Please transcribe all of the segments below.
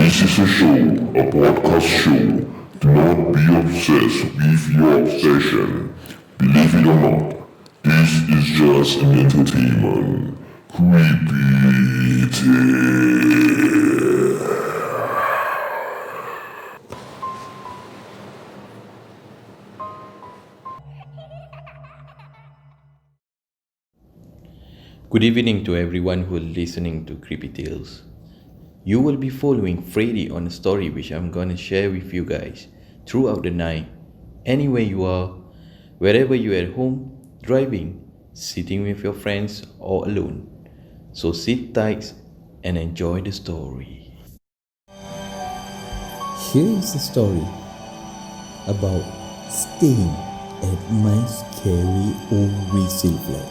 This is a show, a podcast show. Do not be obsessed with your obsession. Believe it or not, this is just an entertainment. Creepy tale. Good evening to everyone who is listening to Creepy Tales. You will be following Freddy on a story which I'm gonna share with you guys throughout the night, anywhere you are, wherever you're at home, driving, sitting with your friends, or alone. So sit tight and enjoy the story. Here is a story about staying at my scary old resale flat.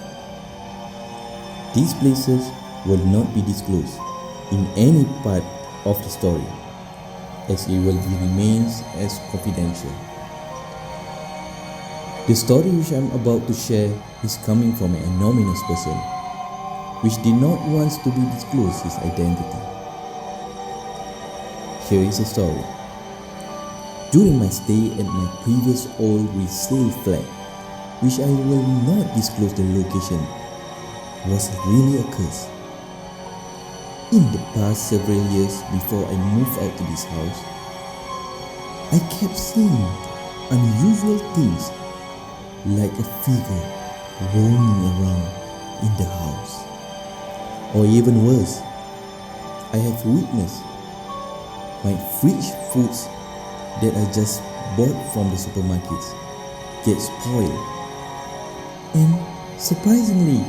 These places will not be disclosed in any part of the story, as it will remains as confidential. The story which I'm about to share is coming from an anonymous person, which did not want to be disclosed his identity. Here is a story. During my stay at my previous old resale flat, which I will not disclose the location, was really a curse. In the past several years before I moved out to this house, I kept seeing unusual things like a figure roaming around in the house. Or even worse, I have witnessed my fridge foods that I just bought from the supermarkets get spoiled. And surprisingly,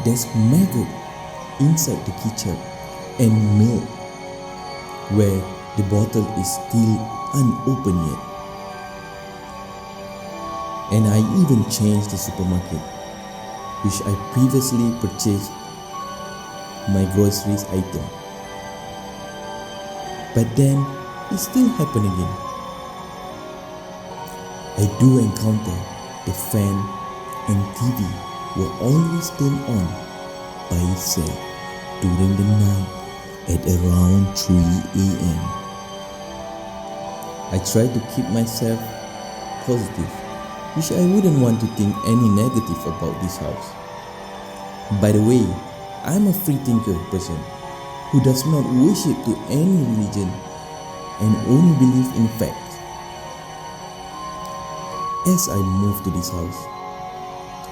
there's maggot inside the kitchen and milk where the bottle is still unopened yet. And I even changed the supermarket which I previously purchased my groceries item. But then it still happened again. I do encounter the fan and TV were always turned on by itself during the night at around 3 a.m. I try to keep myself positive, which I wouldn't want to think any negative about this house. By the way, I'm a free thinker person who does not worship to any religion and only believe in facts. As I moved to this house,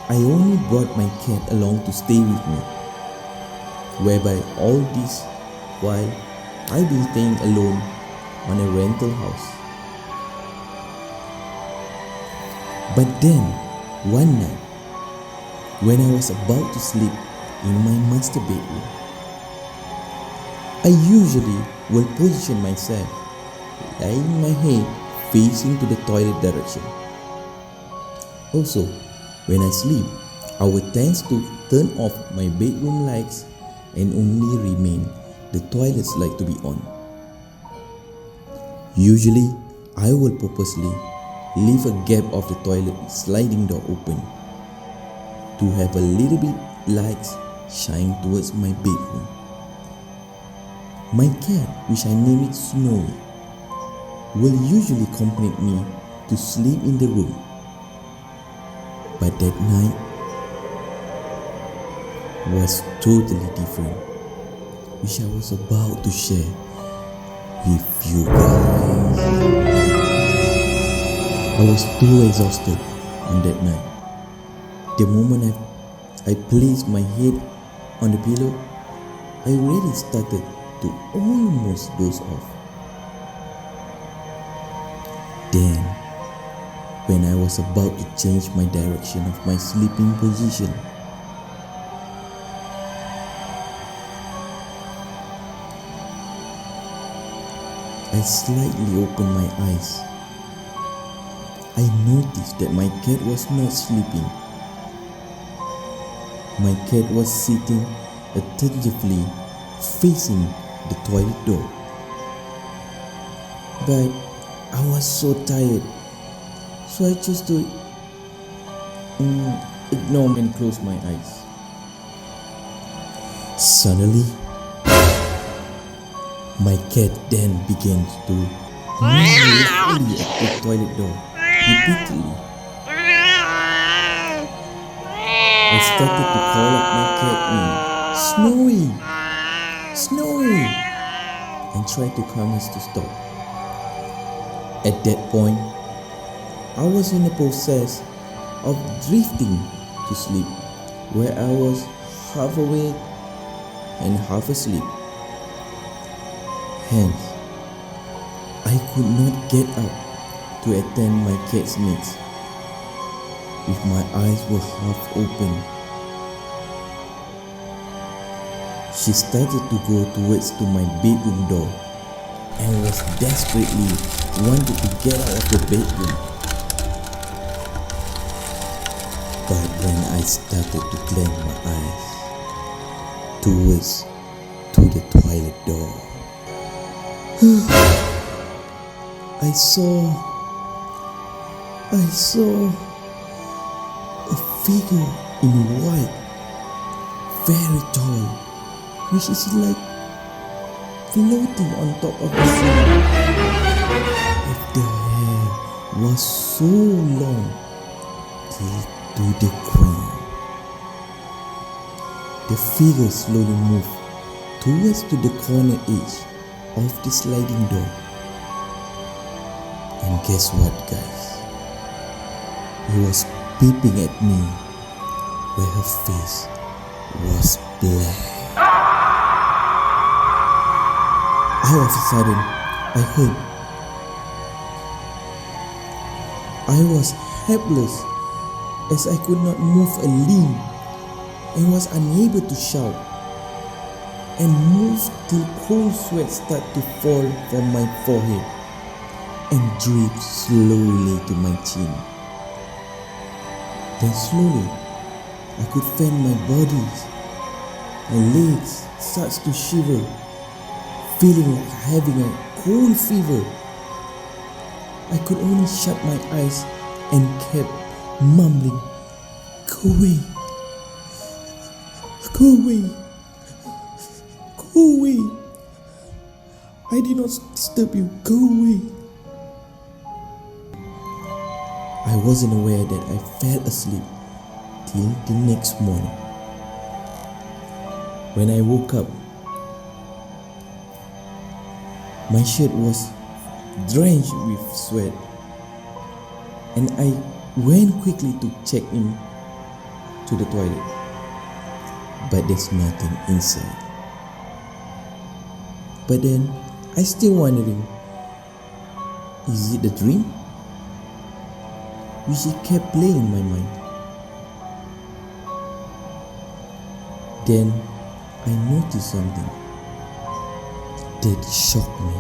I only brought my cat along to stay with me, whereby all this while I've been staying alone on a rental house. But then, one night, when I was about to sleep in my master bedroom, I usually will position myself, laying my head facing to the toilet direction. Also, when I sleep, I will tend to turn off my bedroom lights and only remain the toilet's light to be on. Usually, I will purposely leave a gap of the toilet sliding door open to have a little bit lights shine towards my bedroom. My cat, which I name it Snowy, will usually accompany me to sleep in the room. But that night was totally different, which I was about to share with you guys. I was too exhausted on that night. The moment I placed my head on the pillow, I already started to almost doze off. Then, when I was about to change my direction of my sleeping position, I slightly opened my eyes. I noticed that my cat was not sleeping. My cat was sitting attentively facing the toilet door. But I was so tired, so I chose to ignore and close my eyes. Suddenly, My cat then begins to meow loudly at the toilet door, repeatedly. I started to call up my cat name, Snowy, Snowy, and tried to calm her to stop. At that point, I was in the process of drifting to sleep, where I was half awake and half asleep. Hence, I could not get up to attend my cat's needs. If my eyes were half open, she started to go towards to my bedroom door and was desperately wanted to get out of the bedroom. But when I started to clench my eyes towards to the toilet door, I saw a figure in white, very tall, which is like floating on top of the ceiling. If the hair was so long till to the ground. The figure slowly moved towards to the corner edge of the sliding door. And guess what, guys? He was peeping at me where her face was black. All of a sudden, I was helpless as I could not move a limb and was unable to shout and move till cold sweat started to fall from my forehead and drip slowly to my chin. Then slowly I could feel my body, my legs starts to shiver, feeling like having a cold fever. I could only shut my eyes and kept mumbling, "Go away, go away, go away. I did not disturb you, go away." I wasn't aware that I fell asleep till the next morning. When I woke up, my shirt was drenched with sweat, and I went quickly to check in to the toilet, but there's nothing inside. But then I still wondering, is it a dream? Which it kept playing in my mind. Then I noticed something that shocked me.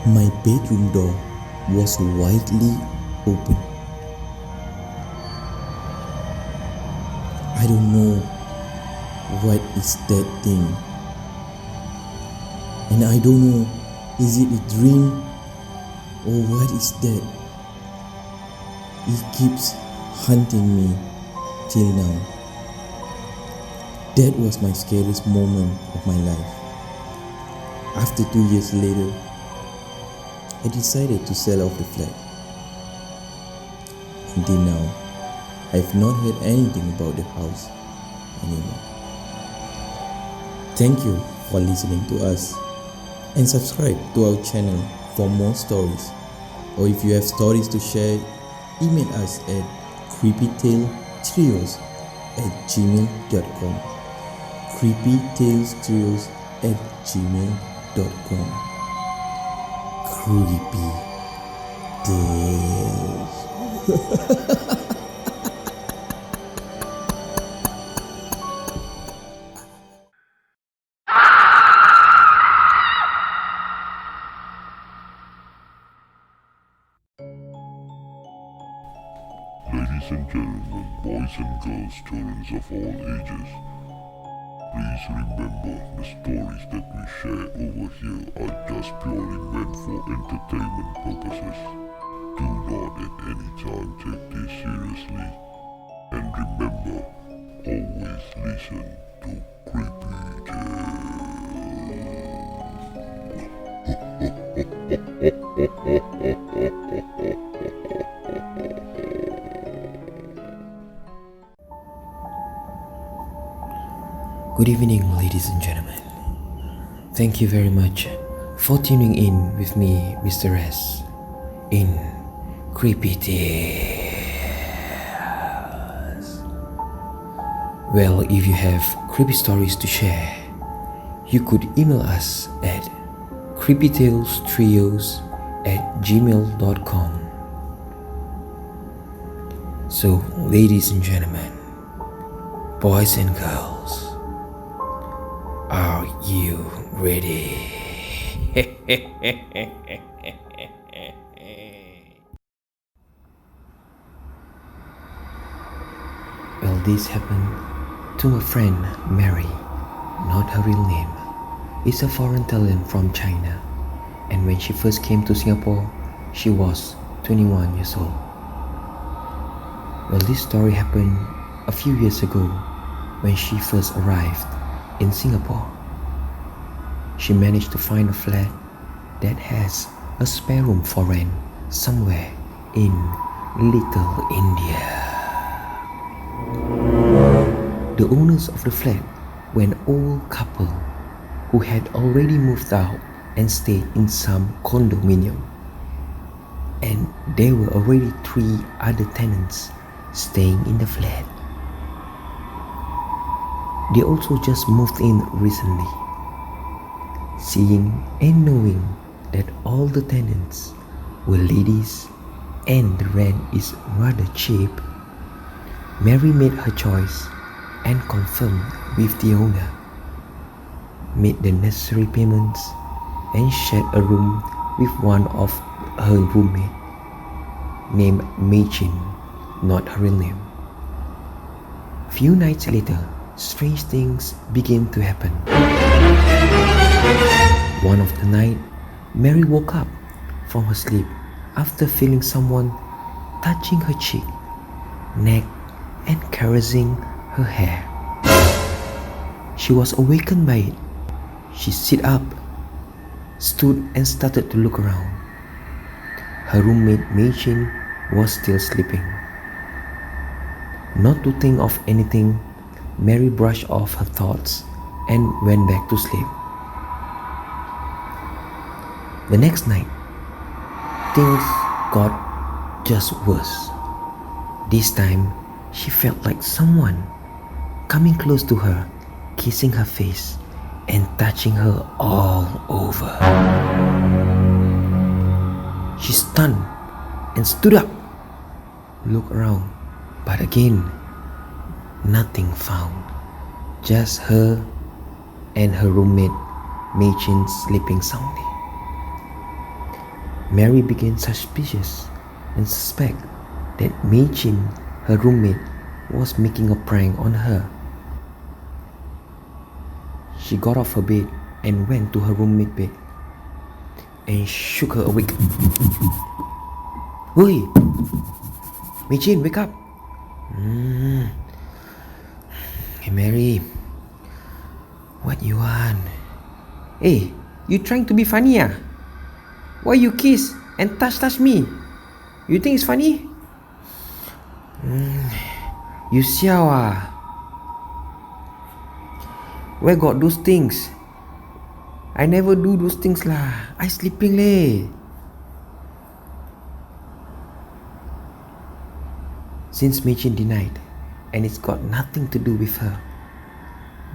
My bedroom door was widely open. I don't know what is that thing, and I don't know, is it a dream or what is that? It keeps hunting me till now. That was my scariest moment of my life. After 2 years later, I decided to sell off the flat. Until now, I've not heard anything about the house anymore. Thank you for listening to us, and subscribe to our channel for more stories. Or if you have stories to share, email us at creepytalestrioz@gmail.com. creepytalestrioz@gmail.com. Creepy tales. Ladies and gentlemen, boys and girls, children of all ages, please remember the stories that we share over here are just purely meant for entertainment purposes. Do not at any time take this seriously. And remember, always listen to Creepy Tales. ladies and gentlemen. Thank you very much for tuning in with me, Mr. S, in Creepy Tales. Well, if you have creepy stories to share, you could email us at creepytalestrioz@gmail.com. So, ladies and gentlemen, boys and girls, are you ready? Well, this happened to my friend Mary, not her real name. It's a foreign talent from China, and when she first came to Singapore, she was 21 years old. Well, this story happened a few years ago when she first arrived in Singapore. She managed to find a flat that has a spare room for rent somewhere in Little India. The owners of the flat were an old couple who had already moved out and stayed in some condominium. And there were already 3 other tenants staying in the flat. They also just moved in recently. Seeing and knowing that all the tenants were ladies and the rent is rather cheap, Mary made her choice and confirmed with the owner, made the necessary payments, and shared a room with one of her roommates named Mei Chin, not her real name. Few nights later, strange things began to happen. One of the night, Mary woke up from her sleep after feeling someone touching her cheek, neck, and caressing her hair. She was awakened by it. She sat up, stood, and started to look around. Her roommate Mei Chin was still sleeping. Not to think of anything, Mary brushed off her thoughts and went back to sleep. The next night, things got just worse. This time, she felt like someone coming close to her, kissing her face and touching her all over. She stunned and stood up, looked around, but again, nothing found. Just her and her roommate Mei Chin sleeping soundly. Mary became suspicious and suspect that Mei Chin, her roommate, was making a prank on her. She got off her bed and went to her roommate's bed and shook her awake. "Oi! Mei Chin, wake up!" "Hey Mary, what you want?" "Hey, you trying to be funny ah? Why you kiss and touch me? You think it's funny?" "You siao ah? Where got those things? I never do those things lah. I sleeping leh." Since Mei Chin denied, and it's got nothing to do with her,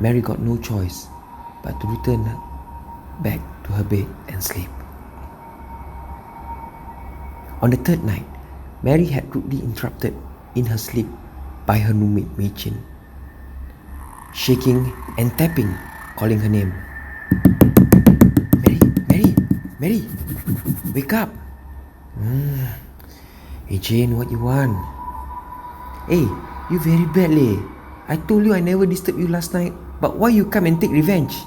Mary got no choice but to return back to her bed and sleep. On the 3rd night, Mary had rudely interrupted in her sleep by her roommate Mei Chin, shaking and tapping, calling her name. Mary, wake up!" "Hey Jane, what you want?" "Hey, you very bad leh. I told you I never disturb you last night, but why you come and take revenge?"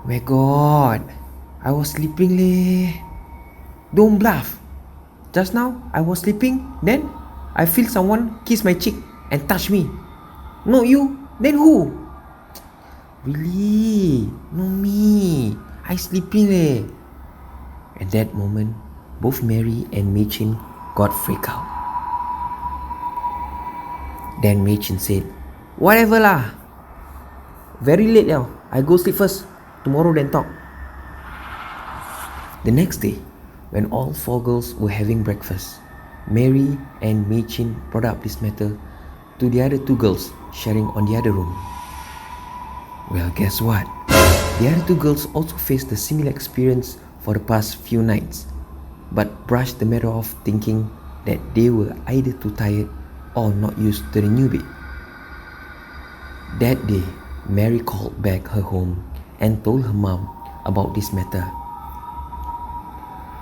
"My God, I was sleeping leh. Don't bluff. Just now I was sleeping, then I feel someone kiss my cheek and touch me. Not you, then who?" "Really? No me. I sleeping leh." At that moment, both Mary and Mei Chin got freaked out. Then Mei Chin said, "Whatever lah. Very late now. I go sleep first. Tomorrow then talk. The next day, when all four girls were having breakfast, Mary and Mei Chin brought up this matter to the other two girls sharing on the other room. Well, guess what? The other two girls also faced the similar experience for the past few nights, but brushed the matter off thinking that they were either too tired or not used to the new bed. That day, Mary called back her home and told her mom about this matter.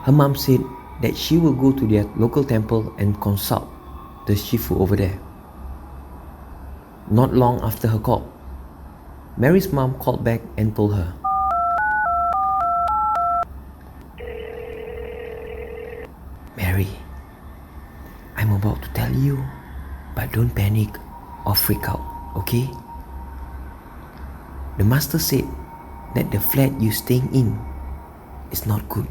Her mom said that she will go to their local temple and consult the Shifu over there. Not long after her call, Mary's mom called back and told her, Mary, I'm about to tell you, but don't panic or freak out, okay? The master said that the flat you're staying in is not good.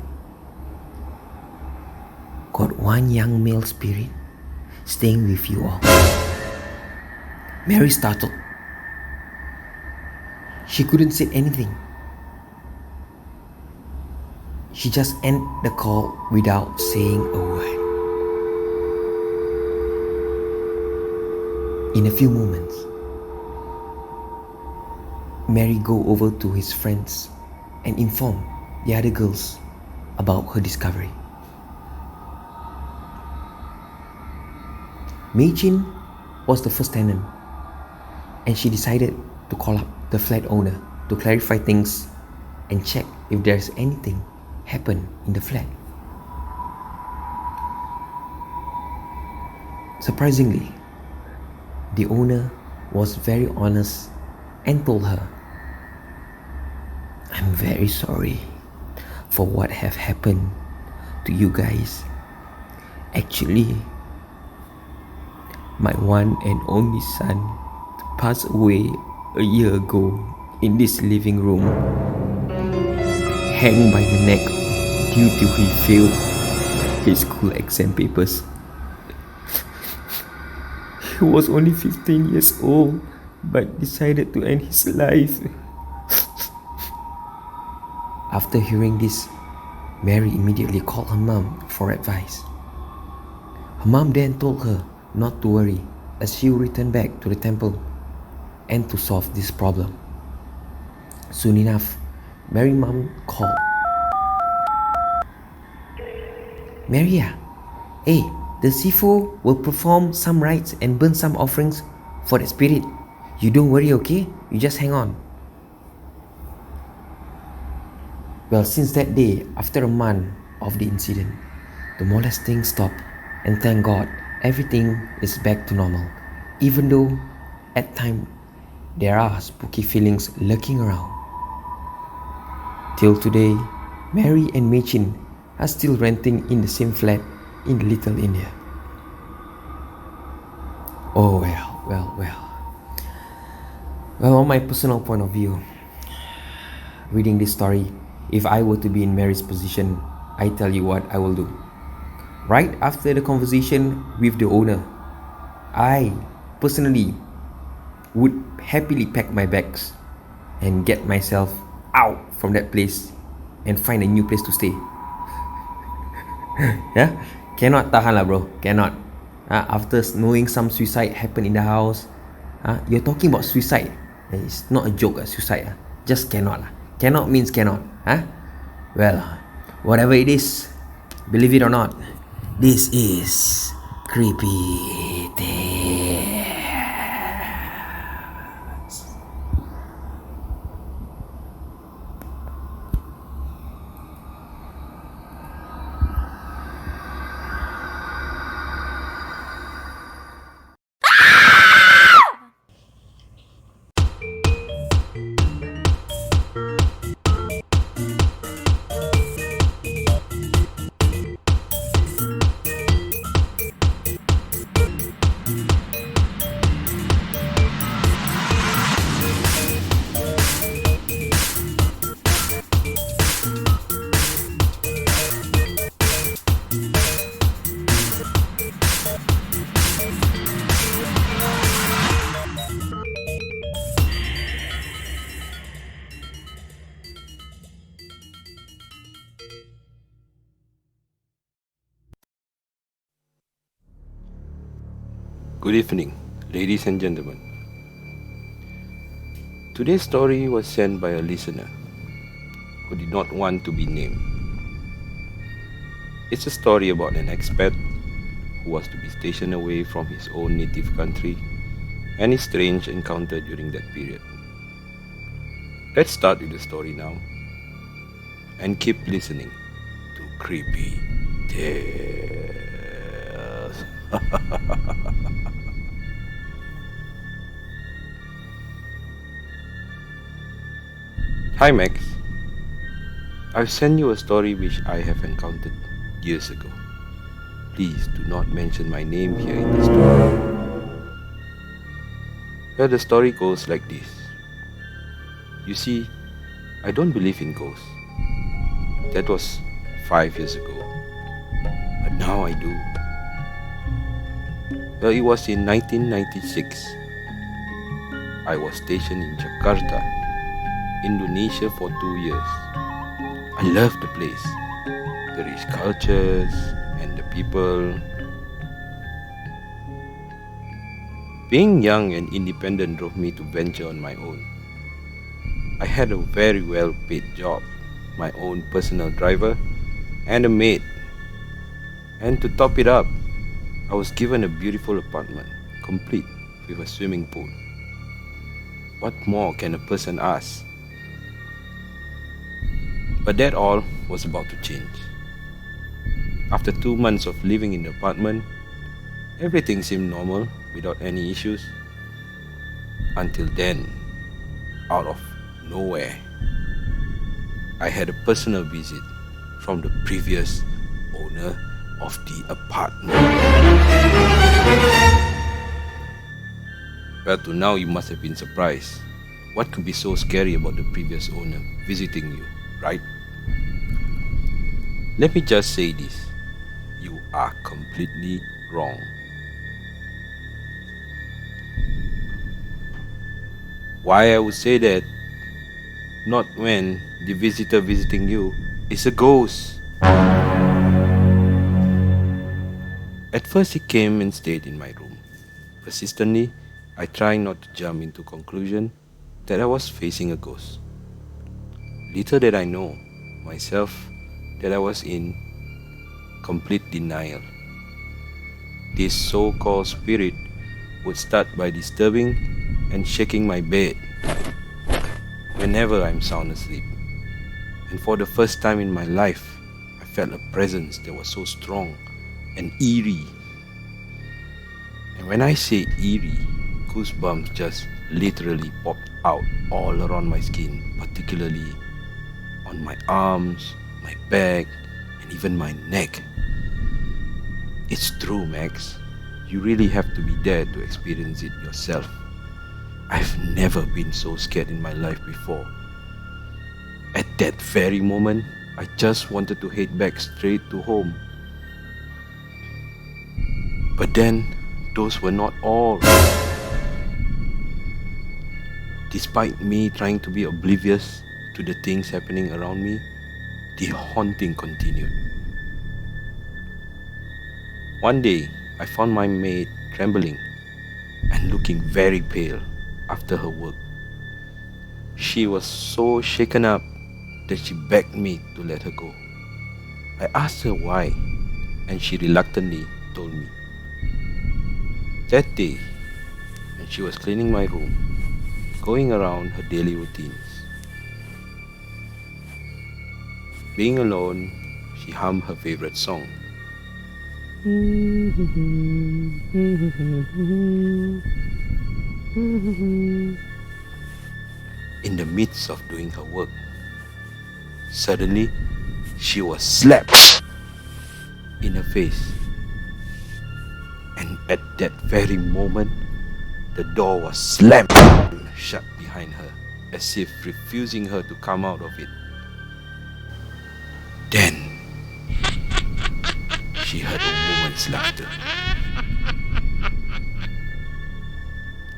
Got one young male spirit staying with you all. Mary startled. She couldn't say anything. She just ended the call without saying a word. In a few moments, Mary go over to his friends and inform the other girls about her discovery. Mei Chin was the first tenant, and she decided to call up the flat owner to clarify things and check if there's anything happened in the flat. Surprisingly, the owner was very honest and told her, I'm very sorry for what have happened to you guys. Actually, my one and only son passed away a year ago in this living room, hanged by the neck due to he failed his school exam papers. He was only 15 years old but decided to end his life. After hearing this, Mary immediately called her mom for advice. Her mom then told her not to worry as she would return back to the temple and to solve this problem. Soon enough, Mary's mom called. Maria, hey, the Sifu will perform some rites and burn some offerings for the spirit. You don't worry, okay? You just hang on. Well, since that day, after a month of the incident, the molesting stopped, and thank God, everything is back to normal, even though at times there are spooky feelings lurking around. Till today, Mary and Mei Chin are still renting in the same flat in Little India. Oh well, on my personal point of view, reading this story, if I were to be in Mary's position, I tell you what I will do. Right after the conversation with the owner, I personally would happily pack my bags and get myself out from that place and find a new place to stay. Yeah, cannot tahan lah bro, cannot. After knowing some suicide happened in the house, you're talking about suicide. It's not a joke, suicide. Just cannot lah. Cannot means cannot. Well, whatever it is, believe it or not, this is Creepy Tales. Good evening, ladies and gentlemen. Today's story was sent by a listener who did not want to be named. It's a story about an expat who was to be stationed away from his own native country and his strange encounter during that period. Let's start with the story now and keep listening to Creepy Tales. Hi Max, I've sent you a story which I have encountered years ago. Please do not mention my name here in the story. Well, the story goes like this. You see, I don't believe in ghosts. That was 5 years ago. But now I do. Well, it was in 1996. I was stationed in Jakarta, Indonesia for 2 years. I love the place. The rich cultures and the people. Being young and independent drove me to venture on my own. I had a very well paid job, my own personal driver, and a maid. And to top it up, I was given a beautiful apartment, complete with a swimming pool. What more can a person ask? But that all was about to change. After 2 months of living in the apartment, everything seemed normal without any issues. Until then, out of nowhere, I had a personal visit from the previous owner of the apartment. Well, to now you must have been surprised. What could be so scary about the previous owner visiting you, right? Let me just say this. You are completely wrong. Why I would say that? Not when the visitor visiting you is a ghost. At first he came and stayed in my room. Persistently, I tried not to jump into conclusion that I was facing a ghost. Little did I know myself that I was in complete denial. This so-called spirit would start by disturbing and shaking my bed whenever I'm sound asleep. And for the first time in my life, I felt a presence that was so strong and eerie. And when I say eerie, goosebumps just literally popped out all around my skin, particularly on my arms, my back, and even my neck. It's true, Max. You really have to be there to experience it yourself. I've never been so scared in my life before. At that very moment, I just wanted to head back straight to home. But then, those were not all. Despite me trying to be oblivious to the things happening around me, the haunting continued. One day, I found my maid trembling and looking very pale after her work. She was so shaken up that she begged me to let her go. I asked her why, and she reluctantly told me. That day, when she was cleaning my room, going around her daily routines, being alone, she hummed her favorite song. In the midst of doing her work, suddenly she was slapped in her face. And at that very moment, the door was slammed shut behind her, as if refusing her to come out of it. Then, she heard a woman's laughter.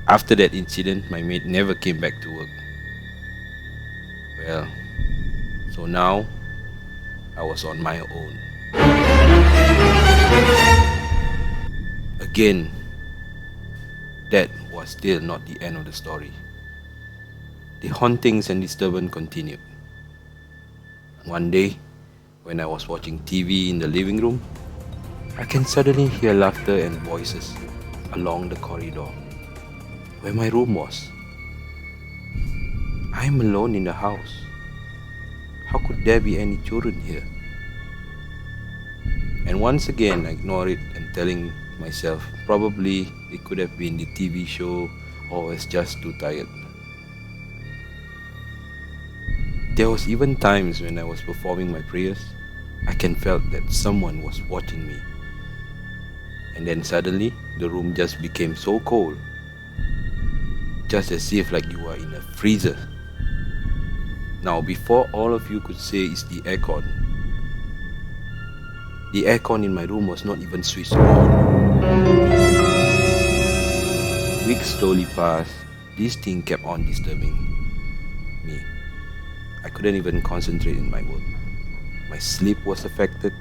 After that incident, my maid never came back to work. Well, so now, I was on my own. Again, that was still not the end of the story. The hauntings and disturbance continued. One day, when I was watching TV in the living room, I can suddenly hear laughter and voices along the corridor where my room was. I am alone in the house. How could there be any children here? And once again, I ignored it and telling myself probably it could have been the TV show or I was just too tired. There was even times when I was performing my prayers, I can felt that someone was watching me. And then suddenly, the room just became so cold, just as if like you are in a freezer. Now, before all of you could say it's the aircon in my room was not even switched on. Weeks slowly passed. This thing kept on disturbing me. I couldn't even concentrate in my work. My sleep was affected.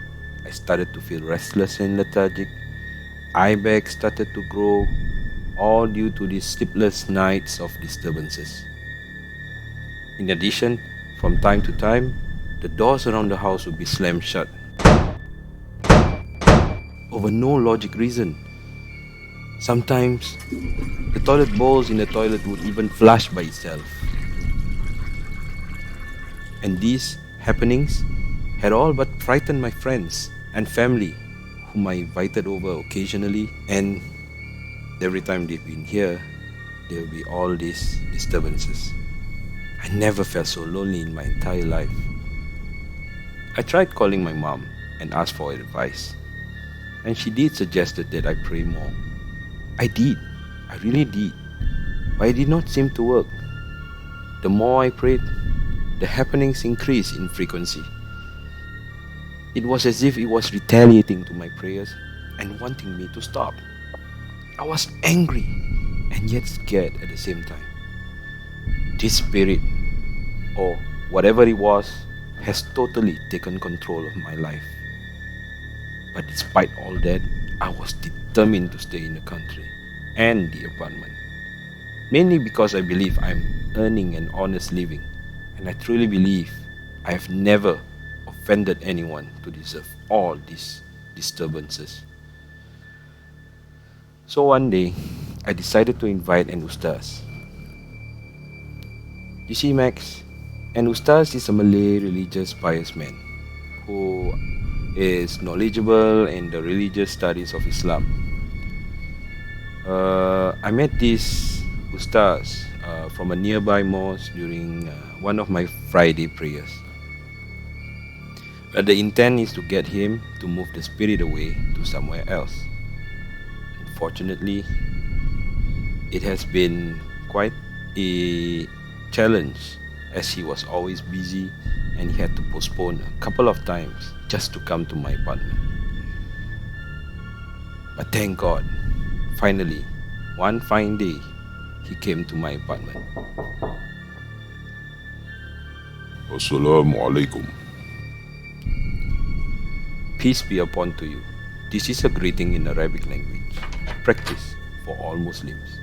I started to feel restless and lethargic. Eye bags started to grow, all due to these sleepless nights of disturbances. In addition, from time to time, the doors around the house would be slammed shut. Over no logic reason. Sometimes, the toilet bowls in the toilet would even flush by itself. And these happenings had all but frightened my friends and family, whom I invited over occasionally, and every time they've been here, there will be all these disturbances. I never felt so lonely in my entire life. I tried calling my mom and asked for advice, and she did suggest that I pray more. I did, I really did, but it did not seem to work. The more I prayed, the happenings increased in frequency. It was as if it was retaliating to my prayers and wanting me to stop. I was angry and yet scared at the same time. This spirit, or whatever it was, has totally taken control of my life. But despite all that, I was determined to stay in the country and the apartment. Mainly because I believe I'm earning an honest living, and I truly believe I have never offended anyone to deserve all these disturbances. So one day, I decided to invite an ustaz. You see, Max, an ustaz is a Malay religious pious man who is knowledgeable in the religious studies of Islam. I met this ustaz from a nearby mosque during one of my Friday prayers. The intent is to get him to move the spirit away to somewhere else. Unfortunately, it has been quite a challenge as he was always busy and he had to postpone a couple of times just to come to my apartment. But thank God, finally, one fine day, he came to my apartment. Assalamu alaikum. Peace be upon to you. This is a greeting in Arabic language, practice for all Muslims.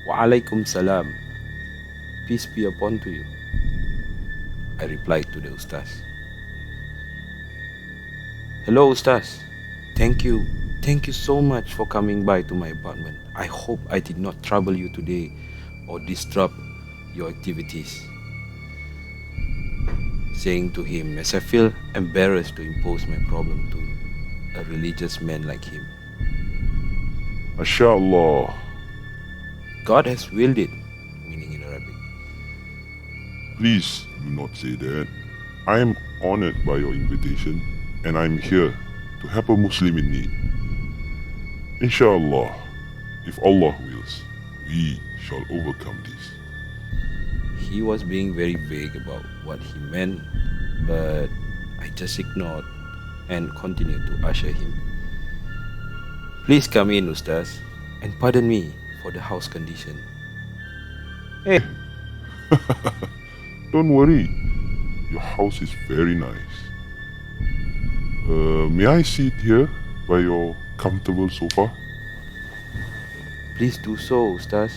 Wa alaikum salam. Peace be upon to you, I replied to the ustaz. Hello ustaz. Thank you so much for coming by to my apartment. I hope I did not trouble you today or disrupt your activities. Saying to him as I feel embarrassed to impose my problem to a religious man like him. MashaAllah. God has willed it, meaning in Arabic. Please do not say that. I am honored by your invitation and I am here to help a Muslim in need. Inshallah, if Allah wills, we shall overcome this. He was being very vague about what he meant, but I just ignored and continued to usher him. Please come in, Ustaz, and pardon me for the house condition. Hey, Don't worry, your house is very nice. May I sit here by your comfortable sofa? Please do so, Ustaz,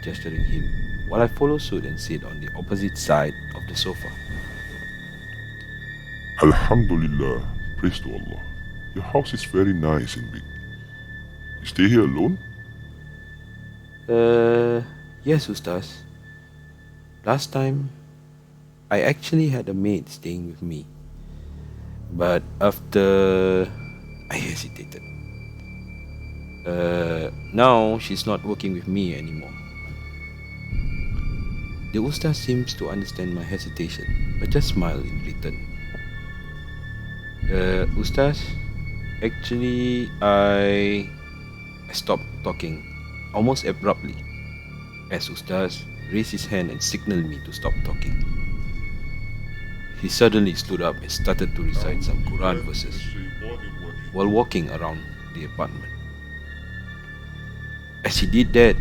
gesturing him, while I follow suit and sit on the opposite side of the sofa. Alhamdulillah, praise to Allah. Your house is very nice and big. You stay here alone? Yes, Ustaz. Last time, I actually had a maid staying with me. But after, I hesitated. Now she's not working with me anymore. The Ustaz seems to understand my hesitation, but just smiled in return. Ustaz, actually, I stopped talking almost abruptly as Ustaz raised his hand and signaled me to stop talking. He suddenly stood up and started to recite some Quran verses while walking around the apartment. As he did that,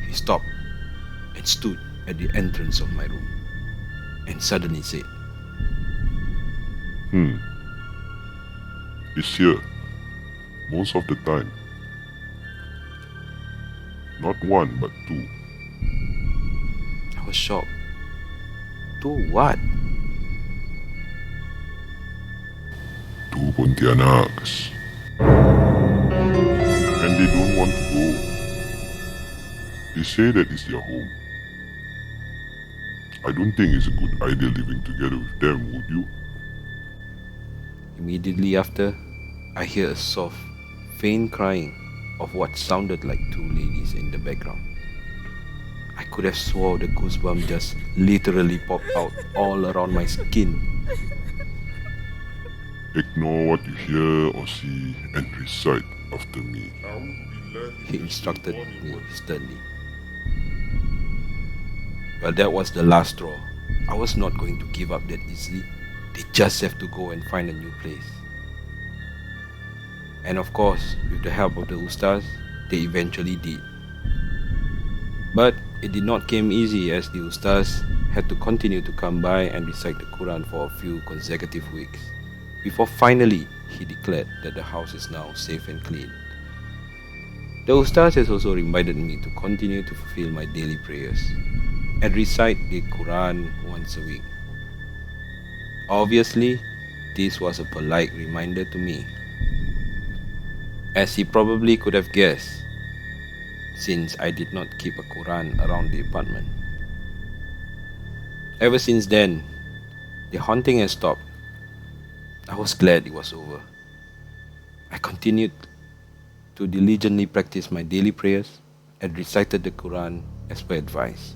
he stopped and stood at the entrance of my room and suddenly said, It's here. Most of the time. Not one, but two. I was shocked. Do what? Two Pontianaks. And they don't want to go. They say that it's their home. I don't think it's a good idea living together with them, would you? Immediately after, I hear a soft, faint crying of what sounded like two ladies in the background. I could have swore the goosebumps just literally popped out all around my skin. Ignore what you hear or see and recite after me. He instructed me sternly. Well, that was the last straw. I was not going to give up that easily. They just have to go and find a new place. And of course, with the help of the Ustaz, they eventually did. But it did not come easy, as the Ustaz had to continue to come by and recite the Quran for a few consecutive weeks, before finally he declared that the house is now safe and clean. The Ustaz has also reminded me to continue to fulfill my daily prayers and recite the Quran once a week. Obviously, this was a polite reminder to me, as he probably could have guessed, since I did not keep a Quran around the apartment. Ever since then, the haunting has stopped. I was glad it was over. I continued to diligently practice my daily prayers and recited the Quran as per advice.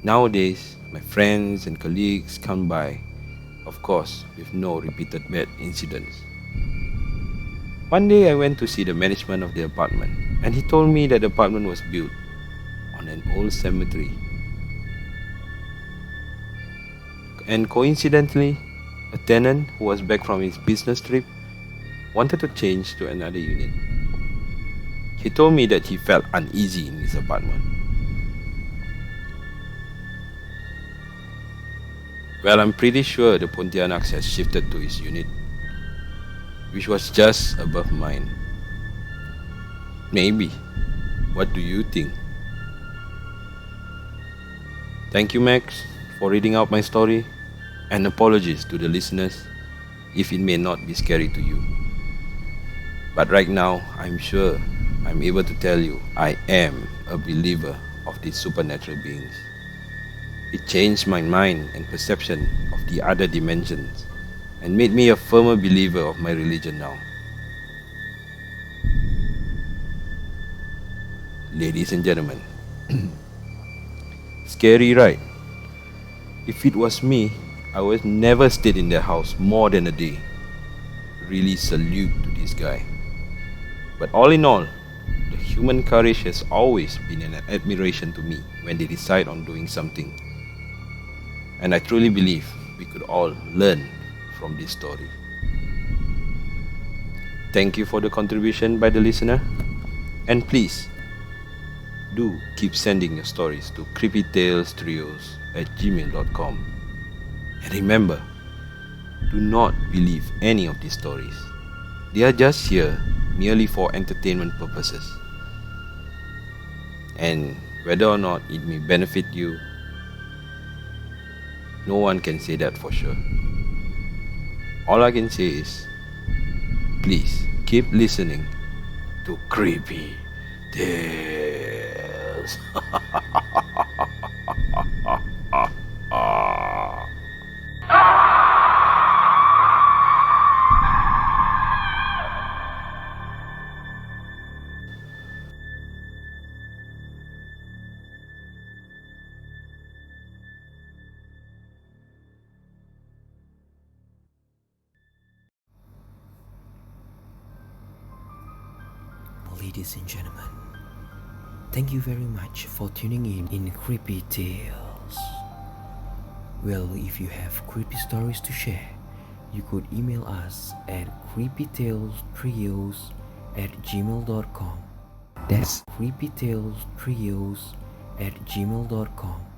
Nowadays, my friends and colleagues come by, of course, with no repeated bad incidents. One day I went to see the management of the apartment, and he told me that the apartment was built on an old cemetery. And coincidentally, a tenant who was back from his business trip wanted to change to another unit. He told me that he felt uneasy in his apartment. Well, I'm pretty sure the Pontianaks has shifted to his unit, which was just above mine. Maybe. What do you think? Thank you, Max, for reading out my story, and apologies to the listeners if it may not be scary to you. But right now, I'm sure I'm able to tell you I am a believer of these supernatural beings. It changed my mind and perception of the other dimensions and made me a firmer believer of my religion now. Ladies and gentlemen, scary, right? If it was me, I would never stayed in their house more than a day. Really salute to this guy. But all in all, the human courage has always been an admiration to me when they decide on doing something. And I truly believe we could all learn from this story. Thank you for the contribution by the listener. And please, do keep sending your stories to creepytalestrioz@gmail.com. And remember, do not believe any of these stories. They are just here merely for entertainment purposes. And whether or not it may benefit you, no one can say that for sure. All I can say is, please keep listening to Creepy Tales. Ladies and gentlemen, thank you very much for tuning in Creepy Tales. Well, if you have creepy stories to share, you could email us at creepytalestrioz@gmail.com. That's creepytalestrioz@gmail.com.